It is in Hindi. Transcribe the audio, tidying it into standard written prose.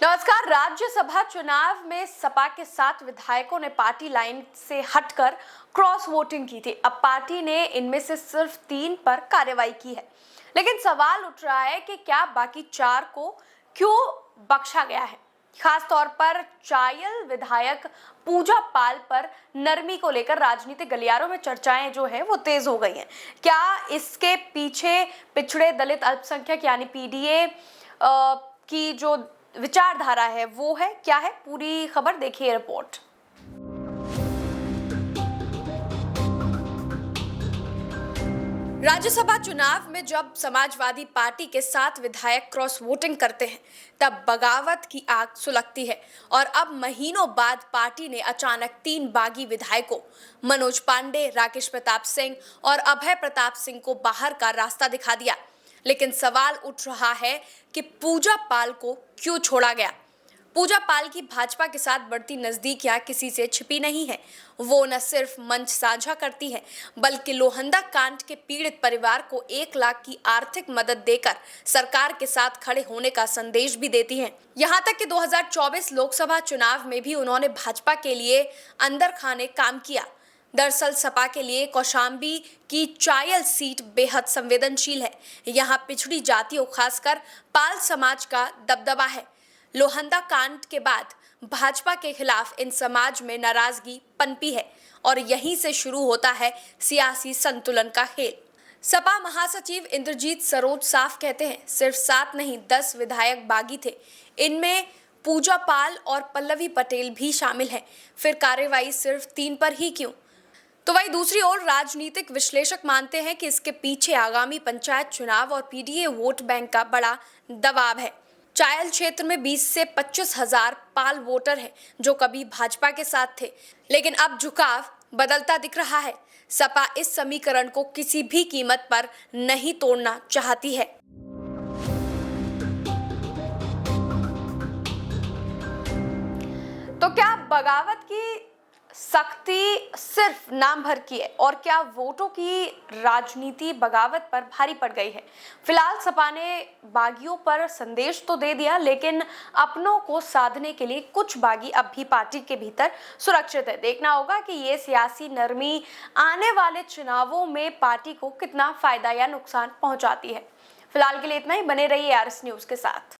नमस्कार। राज्यसभा चुनाव में सपा के 7 विधायकों ने पार्टी लाइन से हटकर क्रॉस वोटिंग की थी। अब पार्टी ने इनमें से सिर्फ 3 पर कार्रवाई की है, लेकिन सवाल उठ रहा है कि क्या बाकी 4 को क्यों बख्शा गया है। खास तौर पर चायल विधायक पूजा पाल पर नरमी को लेकर राजनीतिक गलियारों में चर्चाएं जो है वो तेज हो गई हैं। क्या इसके पीछे पिछड़े दलित अल्पसंख्यक यानी पीडीए की जो विचारधारा है वो है, क्या है पूरी खबर देखिए रिपोर्ट। राज्यसभा चुनाव में जब समाजवादी पार्टी के 7 विधायक क्रॉस वोटिंग करते हैं तब बगावत की आग सुलगती है और अब महीनों बाद पार्टी ने अचानक 3 बागी विधायकों मनोज पांडे, राकेश प्रताप सिंह और अभय प्रताप सिंह को बाहर का रास्ता दिखा दिया। लेकिन सवाल उठ रहा है कि पूजा पाल को क्यों छोड़ा गया। पूजा पाल की भाजपा के साथ बढ़ती नजदीकियां किसी से छिपी नहीं है। वो न सिर्फ मंच साझा करती है बल्कि लोहंदा कांड के पीड़ित परिवार को 1 लाख की आर्थिक मदद देकर सरकार के साथ खड़े होने का संदेश भी देती हैं। यहाँ तक कि 2024 लोकसभा चुनाव में भी उन्होंने भाजपा के लिए अंदर खाने काम किया। दरअसल सपा के लिए कौशाम्बी की चायल सीट बेहद संवेदनशील है। यहाँ पिछड़ी जातियों खासकर पाल समाज का दबदबा है। लोहंदा कांड के बाद भाजपा के खिलाफ इन समाज में नाराजगी पनपी है और यहीं से शुरू होता है सियासी संतुलन का खेल। सपा महासचिव इंद्रजीत सरोज साफ कहते हैं सिर्फ 7 नहीं 10 विधायक बागी थे। इनमें पूजा पाल और पल्लवी पटेल भी शामिल हैं। फिर कार्रवाई सिर्फ 3 पर ही क्यों? तो वही दूसरी ओर राजनीतिक विश्लेषक मानते हैं कि इसके पीछे आगामी पंचायत चुनाव और पीडीए वोट बैंक का बड़ा दबाव है। चायल क्षेत्र में 20 से 25 हजार पाल वोटर हैं जो कभी भाजपा के साथ थे, लेकिन अब झुकाव बदलता दिख रहा है। सपा इस समीकरण को किसी भी कीमत पर नहीं तोड़ना चाहती है। तो क्या बगावत की सख्ती सिर्फ नाम भर की है और क्या वोटों की राजनीति बगावत पर भारी पड़ गई है? फिलहाल सपा ने बागियों पर संदेश तो दे दिया, लेकिन अपनों को साधने के लिए कुछ बागी अब भी पार्टी के भीतर सुरक्षित है। देखना होगा कि ये सियासी नरमी आने वाले चुनावों में पार्टी को कितना फायदा या नुकसान पहुंचाती है। फिलहाल के लिए इतना ही। बने रहिए आरएस न्यूज के साथ।